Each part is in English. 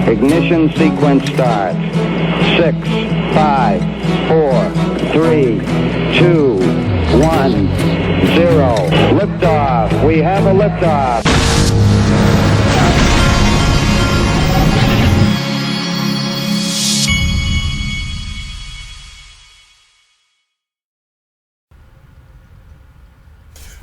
Ignition sequence starts. 6, 5, 4, 3, 2, 1, 0. Liftoff. We have a liftoff.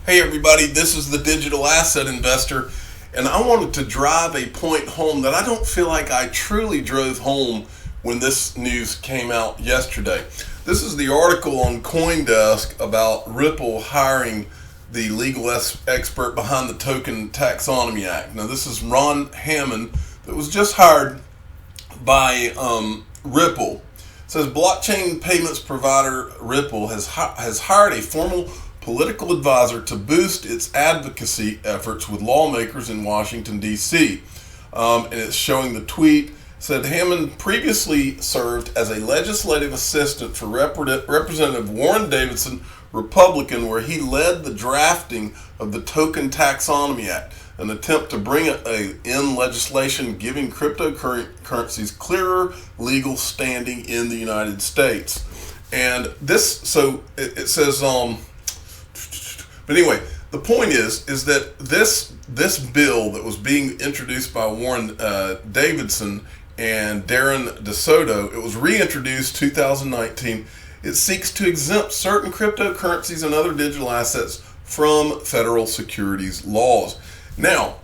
Hey everybody, this is the Digital Asset Investor, and I wanted to drive a point home that I don't feel like I truly drove home when this news came out yesterday. This is the article on CoinDesk about Ripple hiring the legal expert behind the Token Taxonomy Act. Now this is Ron Hammond that was just hired by Ripple. It says blockchain payments provider Ripple has hired a formal political advisor to boost its advocacy efforts with lawmakers in Washington, D.C. And it's showing the tweet. Said Hammond previously served as a legislative assistant for Representative Warren Davidson, Republican, where he led the drafting of the Token Taxonomy Act, an attempt to bring in legislation giving cryptocurrencies clearer legal standing in the United States. And this, so it says, but anyway, the point is that this bill that was being introduced by Warren Davidson and Darren DeSoto, it was reintroduced 2019. It seeks to exempt certain cryptocurrencies and other digital assets from federal securities laws. Now,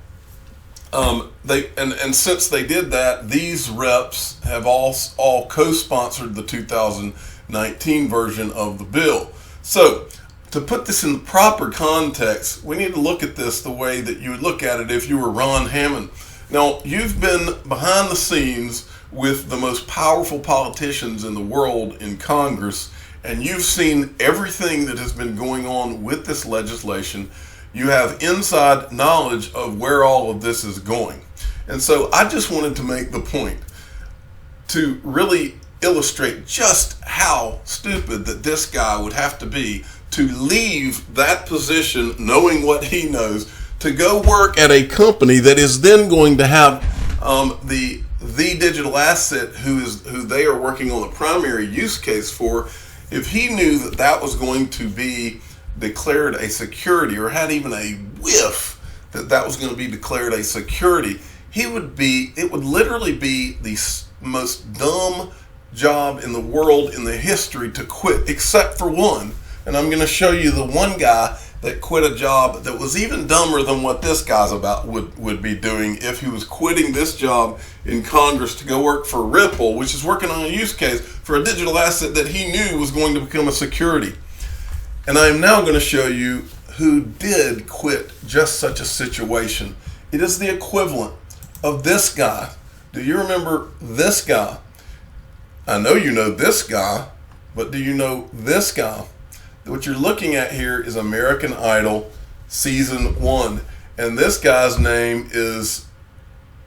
since they did that, these reps have all co-sponsored the 2019 version of the bill. So, to put this in the proper context, we need to look at this the way that you would look at it if you were Ron Hammond. Now, you've been behind the scenes with the most powerful politicians in the world in Congress, and you've seen everything that has been going on with this legislation. You have inside knowledge of where all of this is going. And so I just wanted to make the point to really illustrate just how stupid that this guy would have to be to leave that position knowing what he knows to go work at a company that is then going to have the digital asset who they are working on the primary use case for. If he knew that that was going to be declared a security, or had even a whiff that that was going to be declared a security, it would literally be the most dumb job in the world in the history to quit, except for one. And I'm going to show you the one guy that quit a job that was even dumber than what this guy's about would be doing if he was quitting this job in Congress to go work for Ripple, which is working on a use case for a digital asset that he knew was going to become a security. And I am now going to show you who did quit just such a situation. It is the equivalent of this guy. Do you remember this guy? I know you know this guy, but do you know this guy? What you're looking at here is American Idol Season 1. And this guy's name is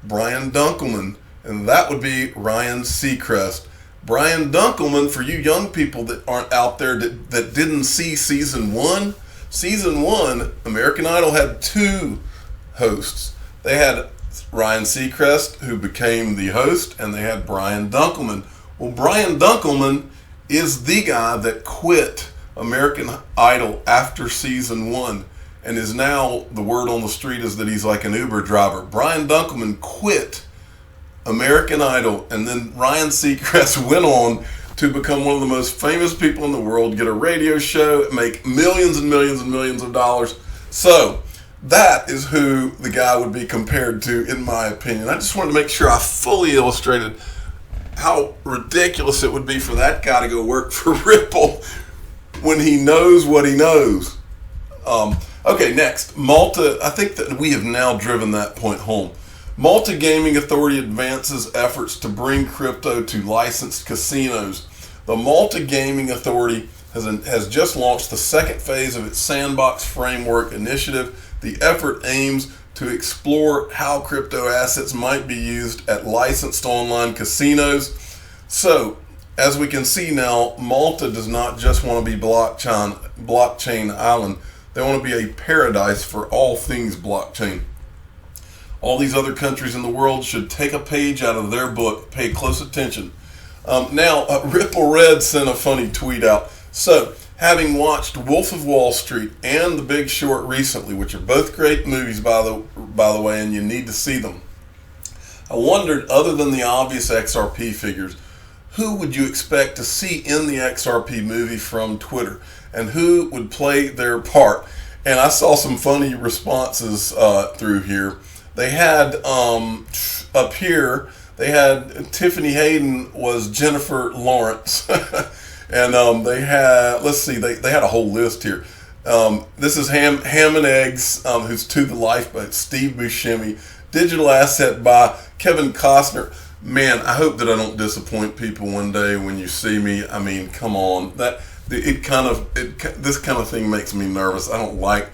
Brian Dunkelman. And that would be Ryan Seacrest. Brian Dunkelman, for you young people that aren't out there that didn't see Season 1. Season 1, American Idol had two hosts. They had Ryan Seacrest, who became the host, and they had Brian Dunkelman. Well, Brian Dunkelman is the guy that quit American Idol after Season 1 and is now, the word on the street is that he's like an Uber driver. Brian Dunkelman quit American Idol, and then Ryan Seacrest went on to become one of the most famous people in the world, get a radio show, make millions and millions and millions of dollars. So that is who the guy would be compared to, in my opinion. I just wanted to make sure I fully illustrated how ridiculous it would be for that guy to go work for Ripple when he knows what he knows. Okay, next, Malta. I think that we have now driven that point home. Malta Gaming Authority advances efforts to bring crypto to licensed casinos. The Malta Gaming Authority has just launched the second phase of its Sandbox Framework initiative. The effort aims to explore how crypto assets might be used at licensed online casinos. So, as we can see now, Malta does not just want to be blockchain island. They want to be a paradise for all things blockchain. all these other countries in the world should take a page out of their book, pay close attention. Now, Ripple Red sent a funny tweet out. So, having watched Wolf of Wall Street and The Big Short recently, which are both great movies, by the way, and you need to see them, I wondered, other than the obvious XRP figures, who would you expect to see in the XRP movie from Twitter, and who would play their part? And I saw some funny responses through here. They had up here, they had Tiffany Hayden was Jennifer Lawrence. And they had, let's see, they had a whole list here. This is Hammond Eggs, who's To the Lifeboat, Steve Buscemi, Digital Asset by Kevin Costner. Man, I hope that I don't disappoint people one day when you see me. I mean, come on, this kind of thing makes me nervous. I don't like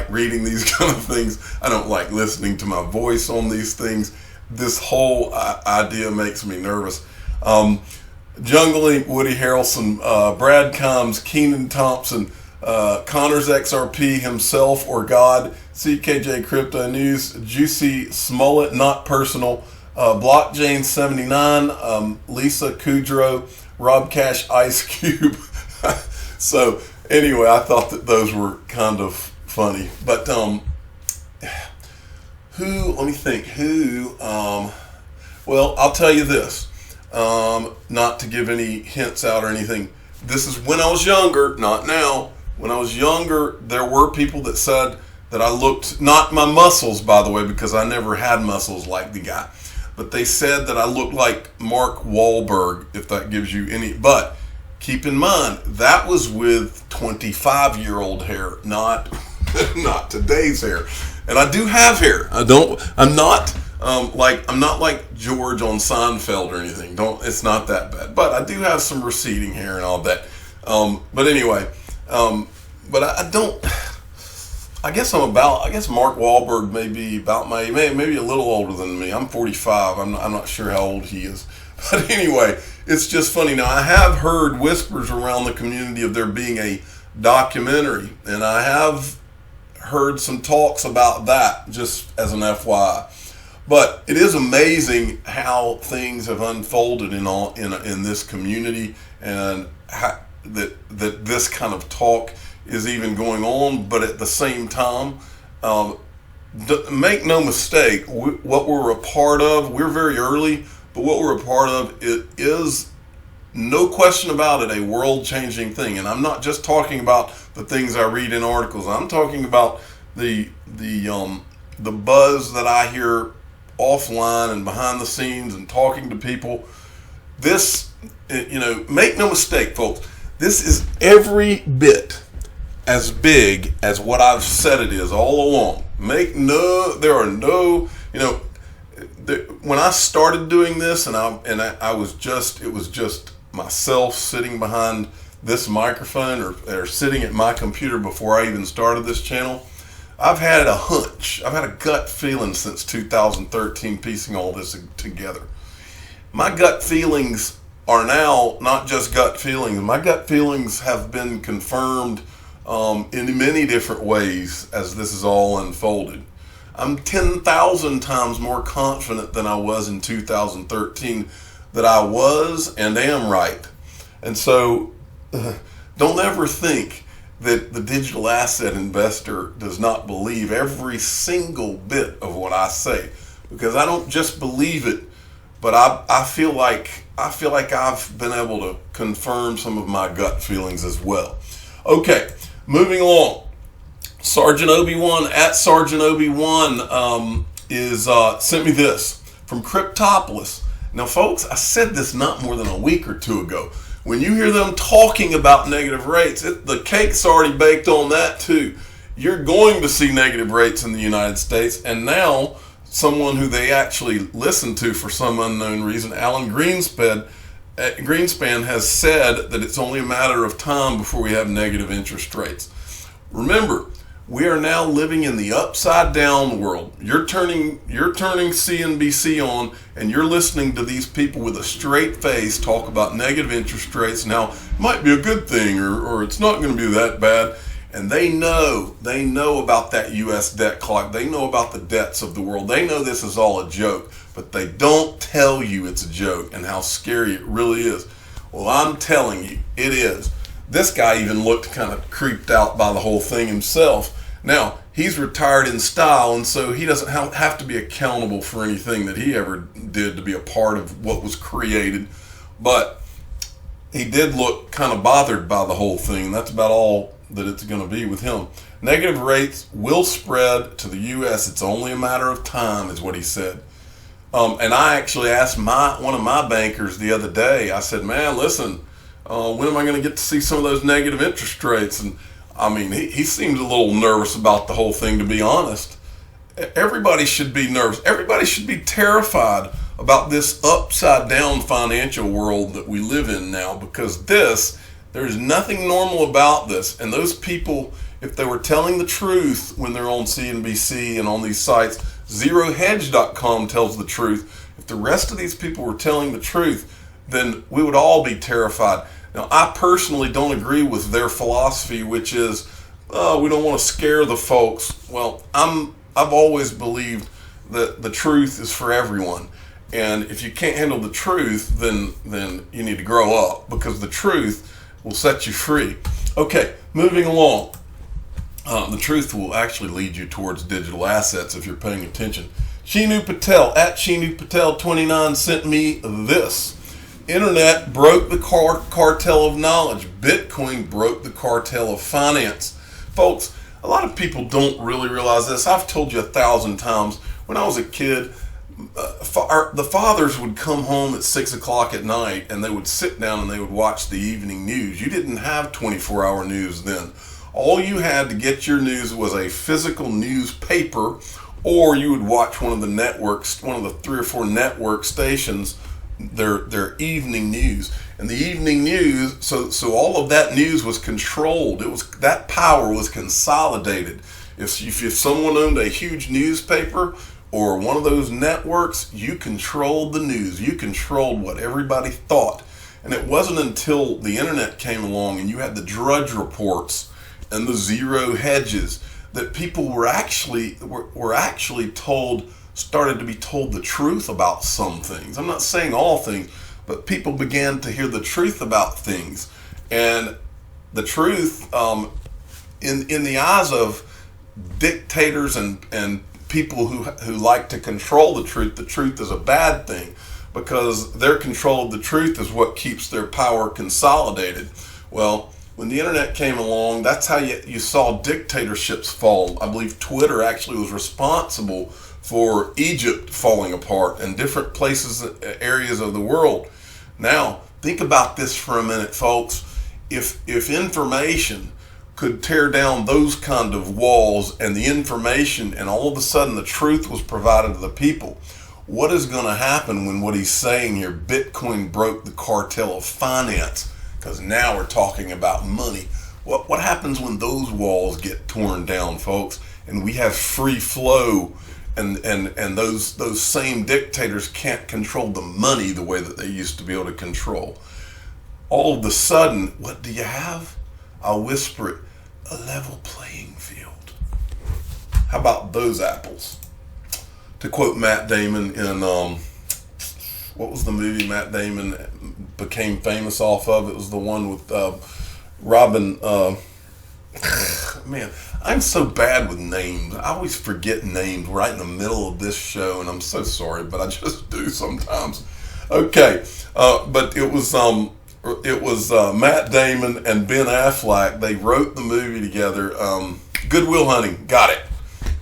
reading these kind of things. I don't like listening to my voice on these things. This whole idea makes me nervous. Jungling, Woody Harrelson, Brad Combs, Keenan Thompson, Connors XRP himself or God, CKJ Crypto News, Juicy Smollett, Not Personal, Blockchain 79, Lisa Kudrow, Rob Cash, Ice Cube. So anyway, I thought that those were kind of funny. But let me think, well, I'll tell you this. Not to give any hints out or anything. This is when I was younger, not now. When I was younger, there were people that said that I looked, not my muscles, by the way, because I never had muscles like the guy, but they said that I looked like Mark Wahlberg, if that gives you any. But keep in mind, that was with 25-year-old hair, not today's hair. And I do have hair. I'm not like George on Seinfeld or anything. It's not that bad. But I do have some receding hair and all that. But anyway, but I guess Mark Wahlberg may be about maybe a little older than me. I'm 45. I'm not sure how old he is. But anyway, it's just funny. Now, I have heard whispers around the community of there being a documentary, and I have heard some talks about that, just as an FYI. But it is amazing how things have unfolded in this community, and that this kind of talk is even going on. But at the same time, make no mistake, what we're a part of, we're very early, but what we're a part of, it is, no question about it, a world-changing thing. And I'm not just talking about the things I read in articles. I'm talking about the buzz that I hear offline and behind the scenes and talking to people. This, make no mistake, folks, this is every bit as big as what I've said it is all along. When I started doing this, it was just myself sitting behind this microphone or sitting at my computer before I even started this channel. I've had a hunch. I've had a gut feeling since 2013 piecing all this together. My gut feelings are now not just gut feelings. My gut feelings have been confirmed in many different ways as this is all unfolded. I'm 10,000 times more confident than I was in 2013 that I was and am right. And so don't ever think that the digital asset investor does not believe every single bit of what I say, because I don't just believe it, but I feel like I've been able to confirm some of my gut feelings as well. Okay, moving along. Sergeant Obi-Wan at Sergeant Obi-Wan sent me this from Cryptopolis. Now, folks, I said this not more than a week or two ago. When you hear them talking about negative rates, the cake's already baked on that too. You're going to see negative rates in the United States, and now someone who they actually listen to for some unknown reason, Alan Greenspan, has said that it's only a matter of time before we have negative interest rates. Remember, we are now living in the upside down world. You're turning CNBC on, and you're listening to these people with a straight face talk about negative interest rates. Now, it might be a good thing, or it's not going to be that bad. And they know about that U.S. debt clock. They know about the debts of the world. They know this is all a joke, but they don't tell you it's a joke and how scary it really is. Well, I'm telling you, it is. This guy even looked kind of creeped out by the whole thing himself. Now, he's retired in style, and so he doesn't have to be accountable for anything that he ever did to be a part of what was created. But he did look kind of bothered by the whole thing. That's about all that it's going to be with him. Negative rates will spread to the U.S. It's only a matter of time, is what he said. And I actually asked one of my bankers the other day, I said, man, listen, when am I going to get to see some of those negative interest rates? And I mean, he seemed a little nervous about the whole thing, to be honest. Everybody should be nervous. Everybody should be terrified about this upside down financial world that we live in now, because there's nothing normal about this. And those people, if they were telling the truth when they're on CNBC and on these sites, ZeroHedge.com tells the truth. If the rest of these people were telling the truth, then we would all be terrified. Now, I personally don't agree with their philosophy, which is, we don't want to scare the folks. Well, I've always believed that the truth is for everyone. And if you can't handle the truth, then you need to grow up, because the truth will set you free. Okay, moving along. The truth will actually lead you towards digital assets if you're paying attention. Shinu Patel at Shinu Patel 29 sent me this. Internet broke the cartel of knowledge. Bitcoin broke the cartel of finance. Folks, a lot of people don't really realize this. I've told you 1,000 times. When I was a kid, the fathers would come home at 6 o'clock at night, and they would sit down and they would watch the evening news. You didn't have 24-hour news then. All you had to get your news was a physical newspaper, or you would watch one of the networks, one of the 3 or 4 network stations, their evening news. And the evening news, so all of that news was controlled. That power was consolidated. If someone owned a huge newspaper or one of those networks, you controlled the news. You controlled what everybody thought. And it wasn't until the internet came along and you had the Drudge Reports and the Zero Hedges that people were actually started to be told the truth about some things. I'm not saying all things, but people began to hear the truth about things. And the truth, in the eyes of dictators and people who like to control the truth is a bad thing, because their control of the truth is what keeps their power consolidated. Well, when the internet came along, that's how you saw dictatorships fall. I believe Twitter actually was responsible for Egypt falling apart and different places, areas of the world. Now, think about this for a minute, folks. If information could tear down those kind of walls, and the information, and all of a sudden the truth was provided to the people, what is going to happen when what he's saying here, Bitcoin broke the cartel of finance? Because now we're talking about money. What happens when those walls get torn down, folks, and we have free flow, and those same dictators can't control the money the way that they used to be able to control? All of a sudden, what do you have? I'll whisper it, a level playing field. How about those apples? To quote Matt Damon in, what was the movie Matt Damon became famous off of? It was the one with Robin, man, I'm so bad with names. I always forget names right in the middle of this show, and I'm so sorry, but I just do sometimes. Okay, but it was Matt Damon and Ben Affleck. They wrote the movie together. Good Will Hunting, got it.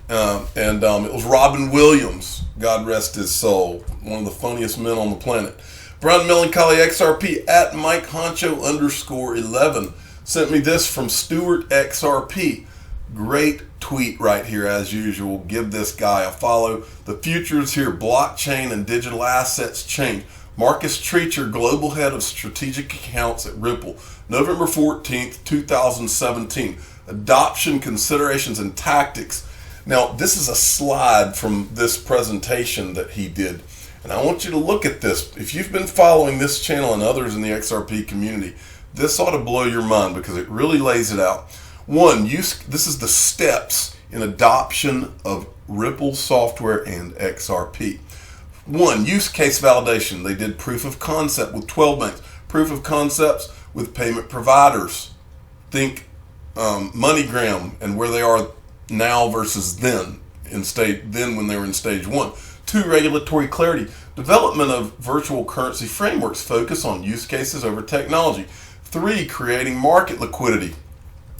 And it was Robin Williams, God rest his soul, one of the funniest men on the planet. Brown Melancholy XRP at Mike Honcho _11 sent me this from Stuart XRP. Great tweet right here as usual. Give this guy a follow. The future is here. Blockchain and digital assets change. Marcus Treacher, Global Head of Strategic Accounts at Ripple, November 14th, 2017. Adoption, considerations, and tactics. Now, this is a slide from this presentation that he did, and I want you to look at this. If you've been following this channel and others in the XRP community, this ought to blow your mind because it really lays it out. One, this is the steps in adoption of Ripple software and XRP. One, use case validation. They did proof of concept with 12 banks, proof of concepts with payment providers. Think MoneyGram and where they are now versus then when they were in stage one. Two, regulatory clarity. Development of virtual currency frameworks focus on use cases over technology. Three, creating market liquidity.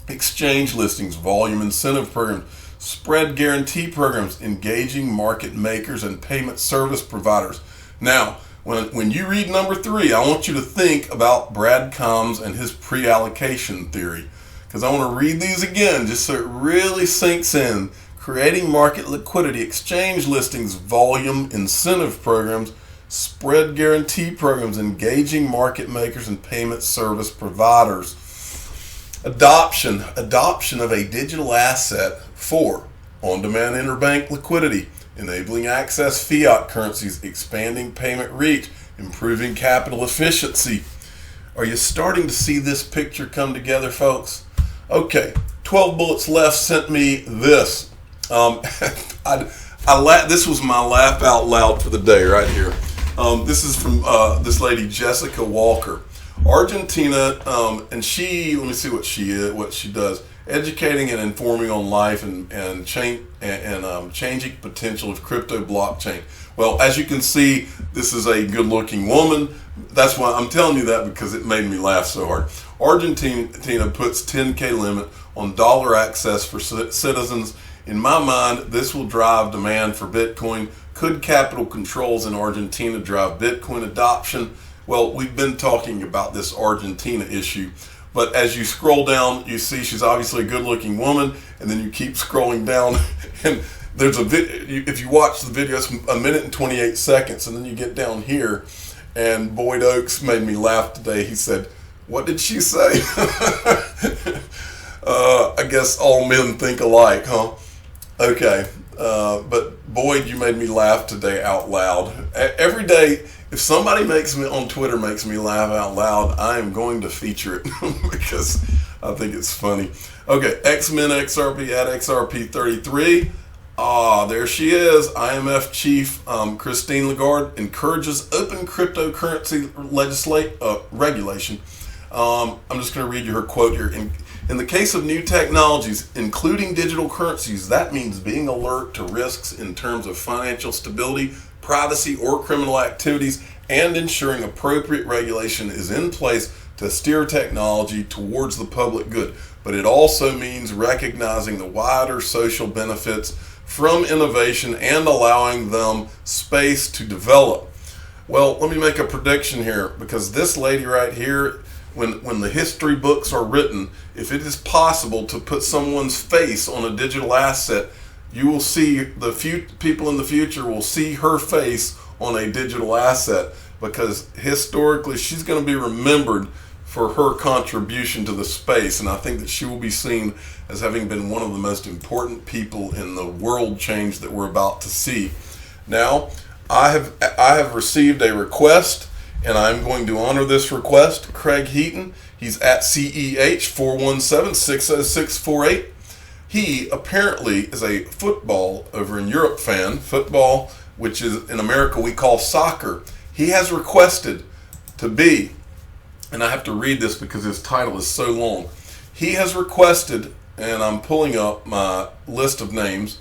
Exchange listings, volume incentive programs, spread guarantee programs, engaging market makers and payment service providers. Now, when you read number 3, I want you to think about Brad Combs and his pre-allocation theory, because I want to read these again just so it really sinks in. Creating market liquidity, exchange listings, volume incentive programs, spread guarantee programs, engaging market makers and payment service providers. Adoption of a digital asset. 4, on-demand interbank liquidity, enabling access fiat currencies, expanding payment reach, improving capital efficiency. Are you starting to see this picture come together, folks? Okay, 12 Bullets Left sent me this. This was my laugh out loud for the day right here. This is from this lady, Jessica Walker. Argentina, and she, let me see what she does. Educating and informing on life and changing potential of crypto blockchain. Well, as you can see, this is a good-looking woman. That's why I'm telling you that, because it made me laugh so hard. Argentina puts 10K limit on dollar access for citizens. In my mind, this will drive demand for Bitcoin. Could capital controls in Argentina drive Bitcoin adoption? Well, we've been talking about this Argentina issue. But as you scroll down, you see she's obviously a good-looking woman, and then you keep scrolling down, and there's a if you watch the video, it's 1 minute and 28 seconds, and then you get down here, and Boyd Oakes made me laugh today. He said, "What did she say?" I guess all men think alike, huh? Okay, but Boyd, you made me laugh today out loud. Every day, if somebody on Twitter makes me laugh out loud, I am going to feature it because I think it's funny. Okay, X-Men XRP at XRP33. There she is. IMF chief Christine Lagarde encourages open cryptocurrency regulation. I'm just going to read you her quote here. In the case of new technologies, including digital currencies, that means being alert to risks in terms of financial stability, privacy, or criminal activities, and ensuring appropriate regulation is in place to steer technology towards the public good. But it also means recognizing the wider social benefits from innovation and allowing them space to develop. Well, let me make a prediction here, because this lady right here, when the history books are written, if it is possible to put someone's face on a digital asset, you will see people in the future will see her face on a digital asset, because historically she's going to be remembered for her contribution to the space, and I think that she will be seen as having been one of the most important people in the world change that we're about to see. Now, I have received a request, and I'm going to honor this request. Craig Heaton, he's at CEH 417-606-48. He apparently is a football over in Europe fan, football, which is in America we call soccer. He has requested to be, and I have to read this because his title is so long. He has requested, and I'm pulling up my list of names,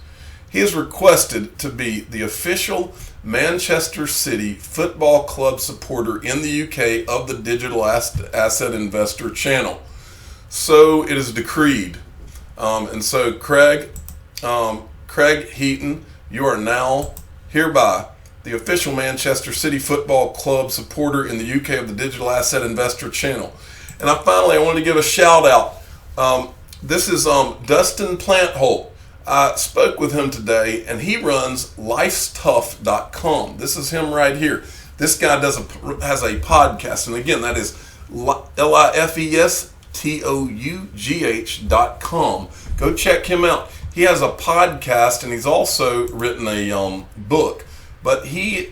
he has requested to be the official Manchester City Football Club supporter in the UK of the Digital Asset Investor channel. So it is decreed. And so Craig Heaton, you are now hereby the official Manchester City Football Club supporter in the UK of the Digital Asset Investor channel. And I wanted to give a shout out. This is Dustin Plante. I spoke with him today, and he runs lifestough.com. This is him right here. This guy has a podcast, and again, that is lifestough.com. Go check him out. He has a podcast, and he's also written a book. But he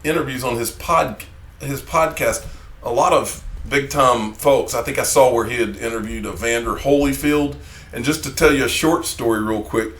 interviews on his podcast a lot of big time folks. I think I saw where he had interviewed Evander Holyfield. And just to tell you a short story real quick,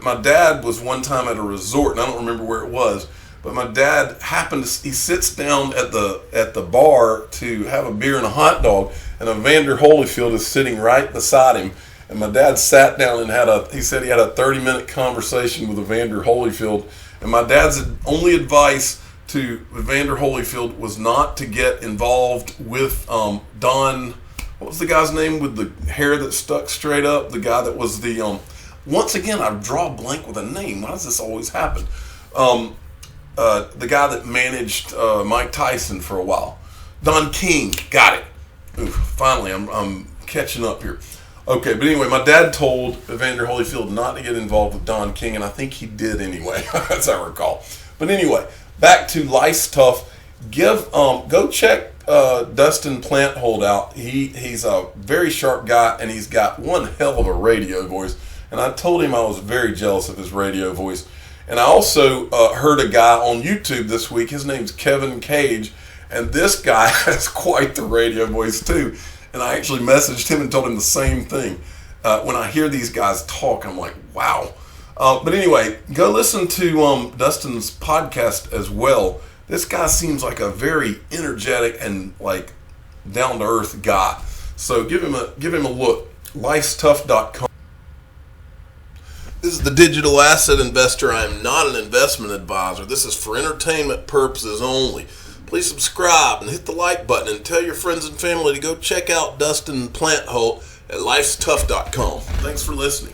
my dad was one time at a resort, and I don't remember where it was, but my dad happened to, he sits down at the bar to have a beer and a hot dog, and Evander Holyfield is sitting right beside him. And my dad sat down and he said he had a 30-minute conversation with Evander Holyfield. And my dad's only advice to Evander Holyfield was not to get involved with Don, what was the guy's name with the hair that stuck straight up? The guy that was the, once again, I draw a blank with a name. Why does this always happen? The guy that managed Mike Tyson for a while. Don King, got it. Oof, finally, I'm catching up here. Okay, but anyway, my dad told Evander Holyfield not to get involved with Don King, and I think he did anyway, as I recall. But anyway, back to Life's Tough. Go check Dustin Plante out. He's a very sharp guy, and he's got one hell of a radio voice. And I told him I was very jealous of his radio voice. And I also heard a guy on YouTube this week. His name's Kevin Cage, and this guy has quite the radio voice too. And I actually messaged him and told him the same thing. When I hear these guys talk, I'm like, wow. But anyway, go listen to Dustin's podcast as well. This guy seems like a very energetic and like down-to-earth guy. So give him a look. lifestough.com. This is the Digital Asset Investor. I am not an investment advisor. This is for entertainment purposes only. Please subscribe and hit the like button and tell your friends and family to go check out Dustin Plante at lifestough.com. Thanks for listening.